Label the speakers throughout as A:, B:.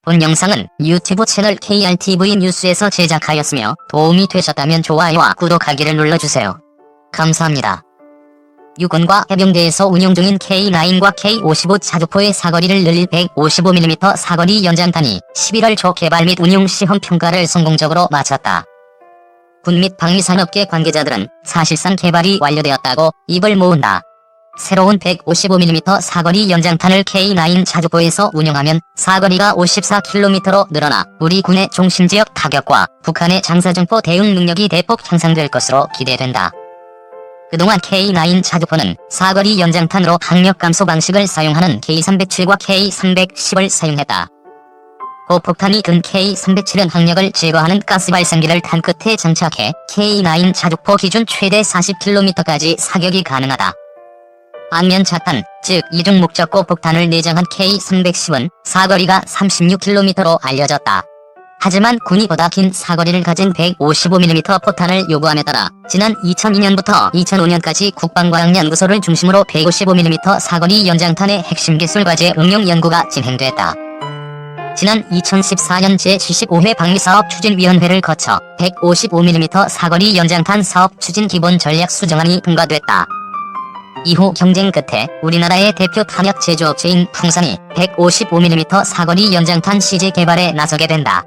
A: 본 영상은 유튜브 채널 KRTV 뉴스에서 제작하였으며 도움이 되셨다면 좋아요와 구독하기를 눌러주세요. 감사합니다. 육군과 해병대에서 운용 중인 K9과 K55 자주포의 사거리를 늘릴 155mm 사거리 연장탄이 11월 초 개발 및 운용 시험 평가를 성공적으로 마쳤다. 군 및 방위산업계 관계자들은 사실상 개발이 완료되었다고 입을 모은다. 새로운 155mm 사거리 연장탄을 K9 자주포에서 운용하면 사거리가 54km로 늘어나 우리 군의 중심지역 타격과 북한의 장사정포 대응 능력이 대폭 향상될 것으로 기대된다. 그동안 K9 자주포는 사거리 연장탄으로 항력 감소 방식을 사용하는 K307과 K310을 사용했다. 고폭탄이 든 K307은 항력을 제거하는 가스 발생기를 탄 끝에 장착해 K9 자주포 기준 최대 40km까지 사격이 가능하다. 반면 자탄, 즉 이중 목적고 폭탄을 내장한 K310은 사거리가 36km로 알려졌다. 하지만 군이 보다 긴 사거리를 가진 155mm 포탄을 요구함에 따라 지난 2002년부터 2005년까지 국방과학연구소를 중심으로 155mm 사거리 연장탄의 핵심 기술 과제 응용 연구가 진행됐다. 지난 2014년 제75회 방위사업 추진위원회를 거쳐 155mm 사거리 연장탄 사업 추진 기본 전략 수정안이 통과됐다. 이후 경쟁 끝에 우리나라의 대표 탄약 제조업체인 풍산이 155mm 사거리 연장탄 시제 개발에 나서게 된다.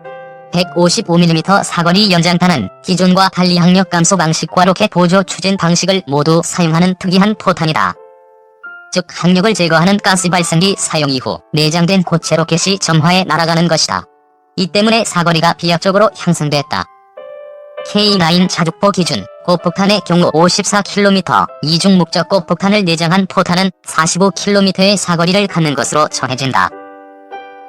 A: 155mm 사거리 연장탄은 기존과 달리 항력 감소 방식과 로켓 보조 추진 방식을 모두 사용하는 특이한 포탄이다. 즉 항력을 제거하는 가스 발생기 사용 이후 내장된 고체 로켓이 점화해 날아가는 것이다. 이 때문에 사거리가 비약적으로 향상됐다. K9 자주포 기준 고폭탄의 경우 54km, 이중 목적고 폭탄을 내장한 포탄은 45km의 사거리를 갖는 것으로 정해진다.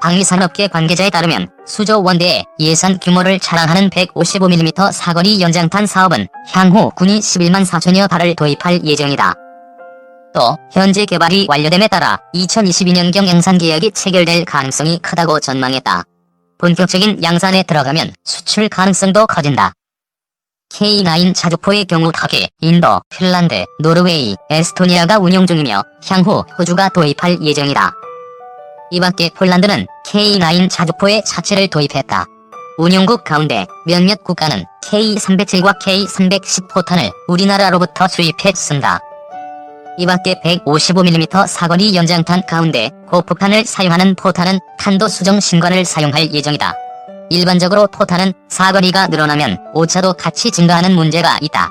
A: 방위산업계 관계자에 따르면 수조 원대의 예산 규모를 자랑하는 155mm 사거리 연장탄 사업은 향후 군이 11만 4천여 발을 도입할 예정이다. 또 현재 개발이 완료됨에 따라 2022년경 양산 계약이 체결될 가능성이 크다고 전망했다. 본격적인 양산에 들어가면 수출 가능성도 커진다. K9 자주포의 경우 터키, 인도, 핀란드, 노르웨이, 에스토니아가 운용 중이며 향후 호주가 도입할 예정이다. 이밖에 폴란드는 K9 자주포의 자체를 도입했다. 운용국 가운데 몇몇 국가는 K307과 K310 포탄을 우리나라로부터 수입해 쓴다. 이밖에 155mm 사거리 연장탄 가운데 고폭탄을 사용하는 포탄은 탄도 수정 신관을 사용할 예정이다. 일반적으로 포탄은 사거리가 늘어나면 오차도 같이 증가하는 문제가 있다.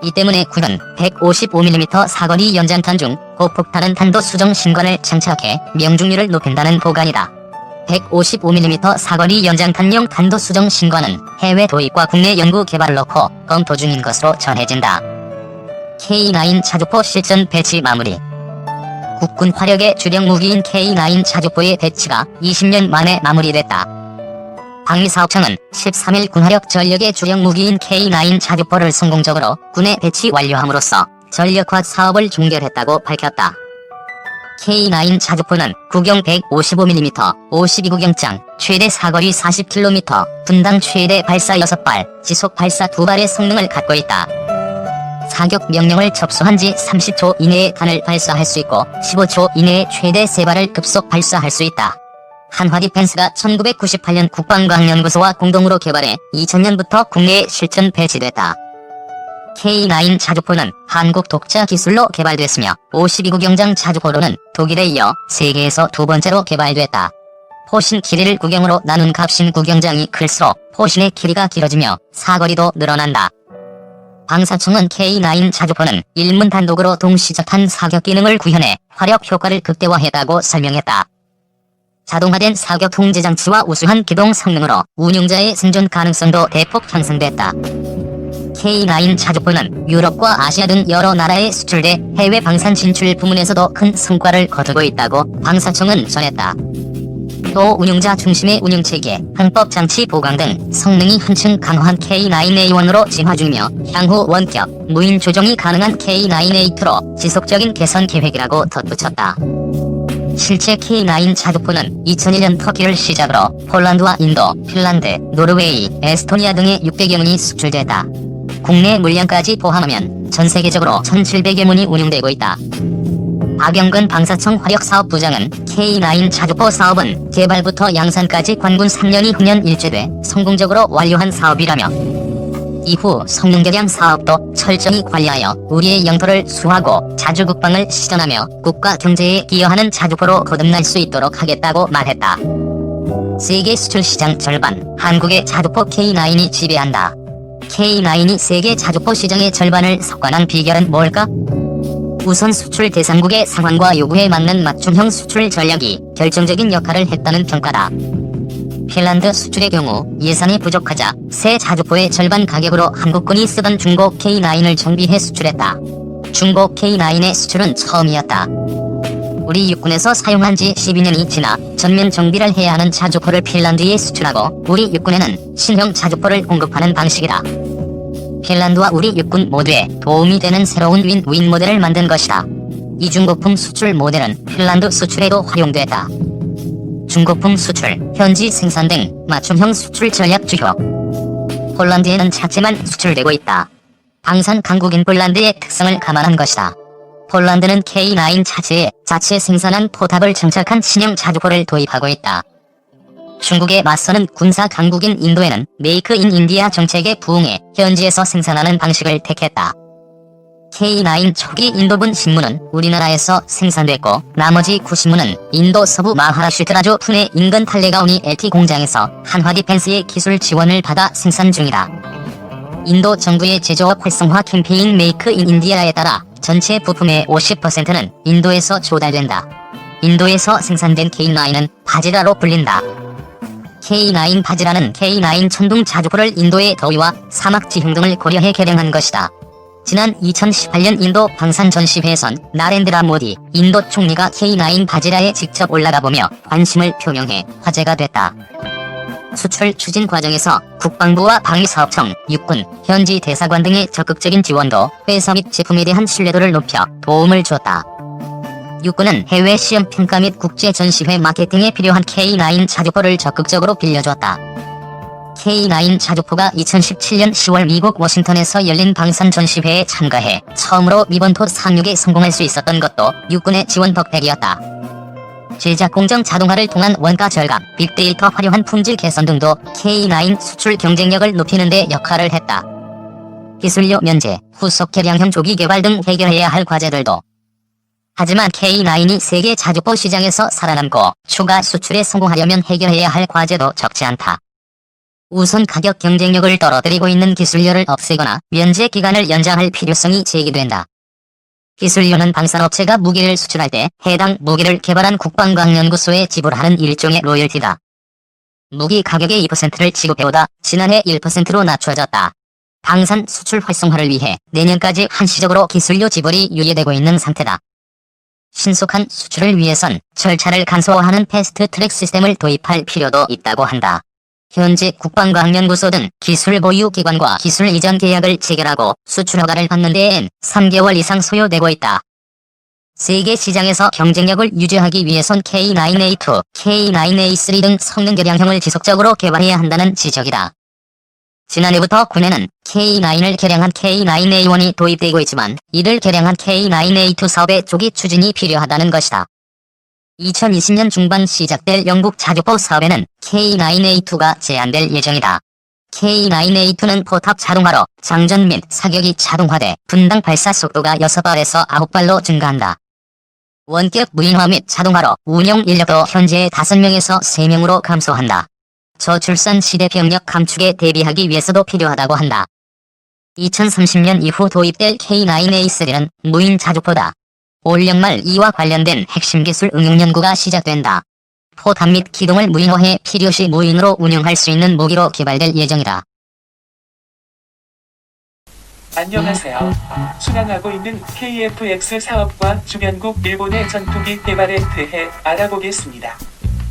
A: 이 때문에 군은 155mm 사거리 연장탄 중 고폭탄은 탄도 수정 신관을 장착해 명중률을 높인다는 보관이다. 155mm 사거리 연장탄용 탄도 수정 신관은 해외 도입과 국내 연구 개발을 놓고 검토 중인 것으로 전해진다. K9 자주포 실전 배치 마무리. 국군 화력의 주력 무기인 K9 자주포의 배치가 20년 만에 마무리됐다. 방위사업청은 13일 군화력 전력의 주력 무기인 K9 자주포를 성공적으로 군에 배치 완료함으로써 전력화 사업을 종결했다고 밝혔다. K9 자주포는 구경 155mm, 52구경장, 최대 사거리 40km, 분당 최대 발사 6발, 지속 발사 2발의 성능을 갖고 있다. 사격 명령을 접수한 지 30초 이내에 탄을 발사할 수 있고 15초 이내에 최대 3발을 급속 발사할 수 있다. 한화디펜스가 1998년 국방과학연구소와 공동으로 개발해 2000년부터 국내에 실전 배치됐다. K9 자주포는 한국 독자 기술로 개발됐으며 52구경장 자주포로는 독일에 이어 세계에서 두 번째로 개발됐다. 포신 길이를 구경으로 나눈 갑신 구경장이 클수록 포신의 길이가 길어지며 사거리도 늘어난다. 방사청은 K9 자주포는 일문 단독으로 동시자탄 사격 기능을 구현해 화력 효과를 극대화했다고 설명했다. 자동화된 사격 통제 장치와 우수한 기동 성능으로 운용자의 생존 가능성도 대폭 향상됐다. K9 자주포는 유럽과 아시아 등 여러 나라에 수출돼 해외 방산 진출 부문에서도 큰 성과를 거두고 있다고 방사청은 전했다. 또 운용자 중심의 운용체계, 항법 장치 보강 등 성능이 한층 강화한 K9A1으로 진화 중이며 향후 원격, 무인 조종이 가능한 K9A2로 지속적인 개선 계획이라고 덧붙였다. 실제 K9 자주포는 2001년 터키를 시작으로 폴란드와 인도, 핀란드, 노르웨이, 에스토니아 등의 600여 문이 수출됐다. 국내 물량까지 포함하면 전 세계적으로 1700여 문이 운용되고 있다. 박영근 방사청 화력사업부장은 K9 자주포 사업은 개발부터 양산까지 관군 3년이 후년 일제돼 성공적으로 완료한 사업이라며 이후 성능 개량 사업도 철저히 관리하여 우리의 영토를 수호하고 자주 국방을 실현하며 국가 경제에 기여하는 자주포로 거듭날 수 있도록 하겠다고 말했다. 세계 수출 시장 절반, 한국의 자주포 K9이 지배한다. K9이 세계 자주포 시장의 절반을 석권한 비결은 뭘까? 우선 수출 대상국의 상황과 요구에 맞는 맞춤형 수출 전략이 결정적인 역할을 했다는 평가다. 핀란드 수출의 경우 예산이 부족하자 새 자주포의 절반 가격으로 한국군이 쓰던 중고 K9을 정비해 수출했다. 중고 K9의 수출은 처음이었다. 우리 육군에서 사용한 지 12년이 지나 전면 정비를 해야 하는 자주포를 핀란드에 수출하고 우리 육군에는 신형 자주포를 공급하는 방식이다. 핀란드와 우리 육군 모두에 도움이 되는 새로운 윈윈 모델을 만든 것이다. 이 중고품 수출 모델은 핀란드 수출에도 활용됐다. 중고품 수출, 현지 생산 등 맞춤형 수출 전략 주효. 폴란드에는 자체만 수출되고 있다. 방산 강국인 폴란드의 특성을 감안한 것이다. 폴란드는 K9 차체에 자체 생산한 포탑을 장착한 신형 자주포를 도입하고 있다. 중국에 맞서는 군사 강국인 인도에는 메이크 인 인디아 정책에 부응해 현지에서 생산하는 방식을 택했다. K9 초기 인도분 신문은 우리나라에서 생산됐고 나머지 90문은 인도 서부 마하라슈트라주 푸네 인근 탈레가오니 LT 공장에서 한화 디펜스의 기술 지원을 받아 생산 중이다. 인도 정부의 제조업 활성화 캠페인 메이크 인 인디아에 따라 전체 부품의 50%는 인도에서 조달된다. 인도에서 생산된 K9은 바지라로 불린다. K9 바지라는 K9 천둥 자주포를 인도의 더위와 사막 지형 등을 고려해 개량한 것이다. 지난 2018년 인도 방산 전시회에선 나렌드라 모디 인도 총리가 K9 바지라에 직접 올라가 보며 관심을 표명해 화제가 됐다. 수출 추진 과정에서 국방부와 방위사업청, 육군, 현지 대사관 등의 적극적인 지원도 회사 및 제품에 대한 신뢰도를 높여 도움을 줬다. 육군은 해외 시험 평가 및 국제 전시회 마케팅에 필요한 K9 자주포를 적극적으로 빌려줬다. K9 자주포가 2017년 10월 미국 워싱턴에서 열린 방산 전시회에 참가해 처음으로 미번토 상륙에 성공할 수 있었던 것도 육군의 지원 덕택이었다. 제작 공정 자동화를 통한 원가 절감, 빅데이터 활용한 품질 개선 등도 K9 수출 경쟁력을 높이는 데 역할을 했다. 기술료 면제, 후속 개량형 조기 개발 등 해결해야 할 과제들도. 하지만 K9이 세계 자주포 시장에서 살아남고 추가 수출에 성공하려면 해결해야 할 과제도 적지 않다. 우선 가격 경쟁력을 떨어뜨리고 있는 기술료를 없애거나 면제 기간을 연장할 필요성이 제기된다. 기술료는 방산업체가 무기를 수출할 때 해당 무기를 개발한 국방과학연구소에 지불하는 일종의 로열티다. 무기 가격의 2%를 지급해오다 지난해 1%로 낮춰졌다. 방산 수출 활성화를 위해 내년까지 한시적으로 기술료 지불이 유예되고 있는 상태다. 신속한 수출을 위해선 절차를 간소화하는 패스트 트랙 시스템을 도입할 필요도 있다고 한다. 현재 국방과학연구소 등 기술 보유 기관과 기술 이전 계약을 체결하고 수출 허가를 받는 데엔 3개월 이상 소요되고 있다. 세계 시장에서 경쟁력을 유지하기 위해선 K9A2, K9A3 등 성능 개량형을 지속적으로 개발해야 한다는 지적이다. 지난해부터 군에는 K9을 개량한 K9A1이 도입되고 있지만 이를 개량한 K9A2 사업의 조기 추진이 필요하다는 것이다. 2020년 중반 시작될 영국 자주포 사업에는 K9A2가 제한될 예정이다. K9A2는 포탑 자동화로 장전 및 사격이 자동화돼 분당 발사 속도가 6발에서 9발로 증가한다. 원격 무인화 및 자동화로 운영 인력도 현재의 5명에서 3명으로 감소한다. 저출산 시대 병력 감축에 대비하기 위해서도 필요하다고 한다. 2030년 이후 도입될 K9A3는 무인 자주포다. 올 연말 이와 관련된 핵심 기술 응용 연구가 시작된다. 포탑 및 기동을 무인화해 필요시 무인으로 운영할 수 있는 무기로 개발될 예정이다.
B: 안녕하세요. 순항하고 있는 KF-X 사업과 주변국 일본의 전투기 개발에 대해 알아보겠습니다.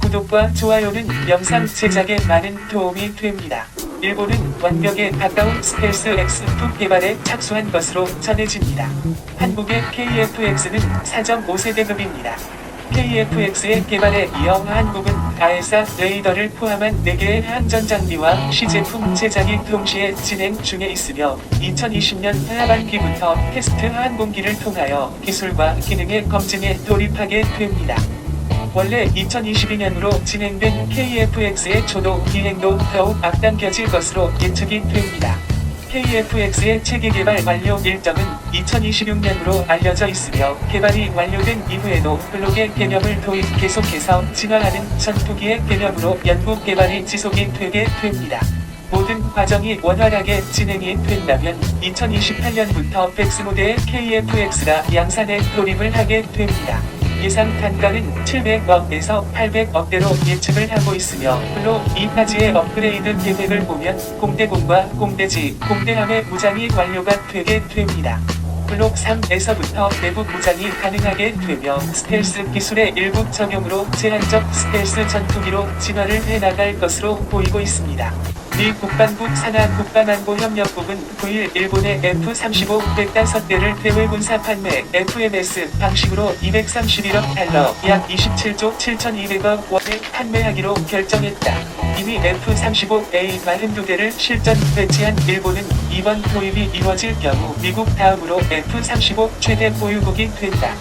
B: 구독과 좋아요는 영상 제작에 많은 도움이 됩니다. 일본은 완벽에 가까운 스텔스 X2 개발에 착수한 것으로 전해집니다. 한국의 KF-X는 4.5세대급입니다. KF-X의 개발에 이어 한국은 아에사 레이더를 포함한 4개의 항전 장비와 시제품 제작이 동시에 진행 중에 있으며 2020년 하반기부터 테스트 항공기를 통하여 기술과 기능의 검증에 돌입하게 됩니다. 원래 2022년으로 진행된 KF-X의 초도 비행도 더욱 앞당겨질 것으로 예측이 됩니다. KF-X의 체계 개발 완료 일정은 2026년으로 알려져 있으며 개발이 완료된 이후에도 블록의 개념을 도입 계속해서 진화하는 전투기의 개념으로 연구 개발이 지속이 되게 됩니다. 모든 과정이 원활하게 진행이 된다면 2028년부터 백스모드의 KF-X가 양산에 돌입을 하게 됩니다. 예상 단가는 700억에서 800억대로 예측을 하고 있으며 물론 이 가지의 업그레이드 계획을 보면 공대공과 공대지, 공대함의 무장이 완료가 되게 됩니다. 블록 3에서부터 내부 무장이 가능하게 되며 스텔스 기술의 일부 적용으로 제한적 스텔스 전투기로 진화를 해나갈 것으로 보이고 있습니다. 미 국방부 산하 국방안보협력국은 9일 일본의 F-35 105대를 대외 군사 판매 FMS 방식으로 231억 달러 약 27조 7,200억 원에 판매하기로 결정했다. 이미 F-35A 42대를 실전 배치한 일본은 이번 도입이 이뤄질 경우 미국 다음으로 F-35 최대 보유국이 된다.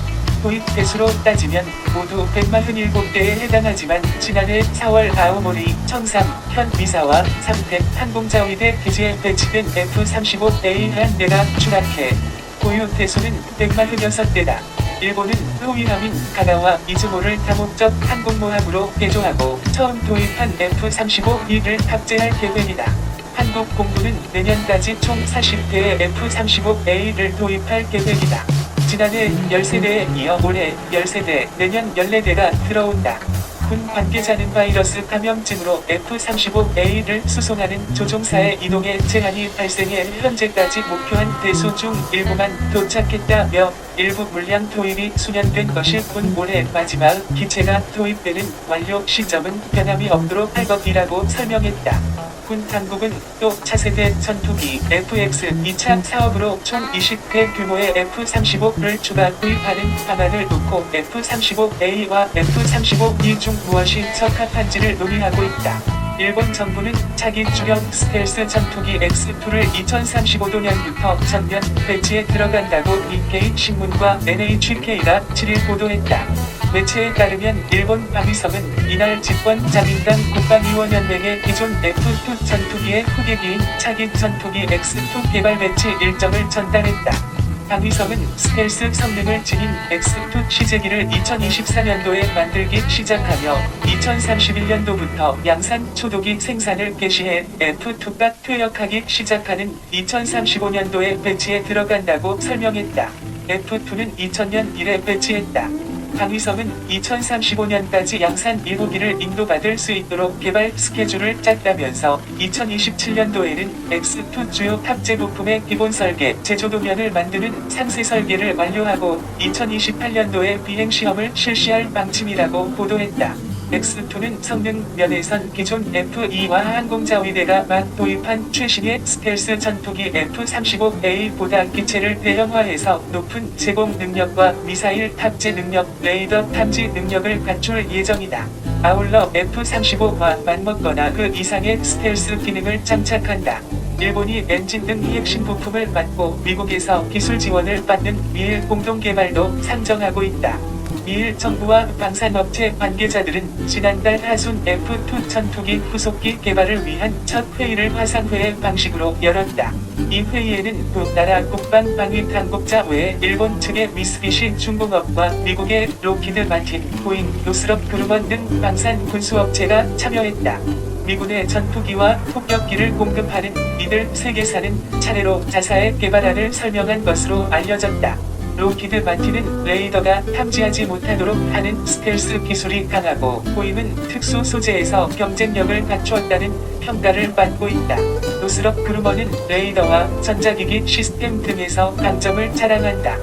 B: 도입 대수로 따지면 모두 147대에 해당하지만 지난해 4월 아오모리, 청삼, 현미사와 삼택 항공자위대 기지에 배치된 F-35A 한 대가 추락해 보유 대수는 146대다. 일본은 호위함인 가나와 이즈모를 다목적 항공모함으로 개조하고 처음 도입한 F-35B를 탑재할 계획이다. 한국 공군은 내년까지 총 40대의 F-35A를 도입할 계획이다. 지난해 13대에 이어 올해 13대, 내년 14대가 들어온다. 군 관계자는 바이러스 감염증으로 F-35A를 수송하는 조종사의 이동에 제한이 발생해 현재까지 목표한 대수 중 일부만 도착했다며 일부 물량 도입이 수년된 것일 뿐 올해 마지막 기체가 도입되는 완료 시점은 변함이 없도록 할 것이라고 설명했다. 군 당국은 또 차세대 전투기 FX 2차 사업으로 총 20회 규모의 F-35를 추가 구입하는 방안을 놓고 F-35A와 F-35B 중 무엇이 적합한지를 논의하고 있다. 일본 정부는 차기 주력 스텔스 전투기 X2를 2035년부터 전면 배치에 들어간다고 니케이 신문과 NHK가 7일 보도했다. 매체에 따르면 일본 방위성은 이날 집권 자민당 국방위원연맹의 기존 F2 전투기의 후계기인 차기 전투기 X2 개발 배치 일정을 전달했다. 방위성은 스텔스 성능을 지닌 X2 시제기를 2024년도에 만들기 시작하며 2031년도부터 양산 초도기 생산을 개시해 F2가 퇴역하기 시작하는 2035년도에 배치에 들어간다고 설명했다. F2는 2000년 1에 배치했다. 방위성은 2035년까지 양산 7기를 인도받을 수 있도록 개발 스케줄을 짰다면서 2027년도에는 X2 주요 탑재 부품의 기본 설계, 제조 도면을 만드는 상세 설계를 완료하고 2028년도에 비행 시험을 실시할 방침이라고 보도했다. X2는 성능 면에선 기존 F2와 항공자위대가 막 도입한 최신의 스텔스 전투기 F-35A보다 기체를 대형화해서 높은 제공 능력과 미사일 탑재 능력, 레이더 탐지 능력을 갖출 예정이다. 아울러 F-35와 맞먹거나 그 이상의 스텔스 기능을 장착한다. 일본이 엔진 등 핵심 부품을 맡고 미국에서 기술 지원을 받는 미일 공동개발도 상정하고 있다. 미일 정부와 방산업체 관계자들은 지난달 하순 F2 전투기 후속기 개발을 위한 첫 회의를 화상회의 방식으로 열었다. 이 회의에는 두 나라 국방 방위 당국자 외에 일본 측의 미쓰비시 중공업과 미국의 로키드 마틴, 보잉, 노스럽 그루먼 등 방산 군수업체가 참여했다. 미군의 전투기와 폭격기를 공급하는 이들 세 개사는 차례로 자사의 개발안을 설명한 것으로 알려졌다. 로키드 마틴은 레이더가 탐지하지 못하도록 하는 스텔스 기술이 강하고 보임은 특수 소재에서 경쟁력을 갖추었다는 평가를 받고 있다. 노스럽 그루머는 레이더와 전자기기 시스템 등에서 강점을 자랑한다.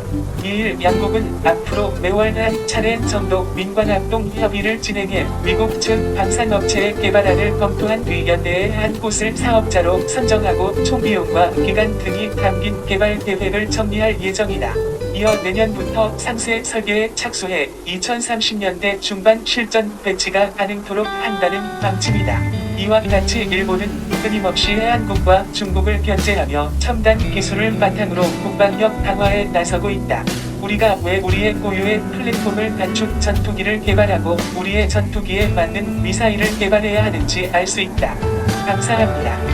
B: 이일 양국은 앞으로 매월 한 차례 정도 민관합동 협의를 진행해 미국 측 방산업체의 개발안을 검토한 뒤 연내에 한 곳을 사업자로 선정하고 총비용과 기간 등이 담긴 개발 계획을 정리할 예정이다. 이어 내년부터 상세 설계에 착수해 2030년대 중반 실전 배치가 가능토록 한다는 방침이다. 이와 같이 일본은 끊임없이 한국과 중국을 견제하며 첨단 기술을 바탕으로 국방력 강화에 나서고 있다. 우리가 왜 우리의 고유의 플랫폼을 갖춘 전투기를 개발하고 우리의 전투기에 맞는 미사일을 개발해야 하는지 알 수 있다. 감사합니다.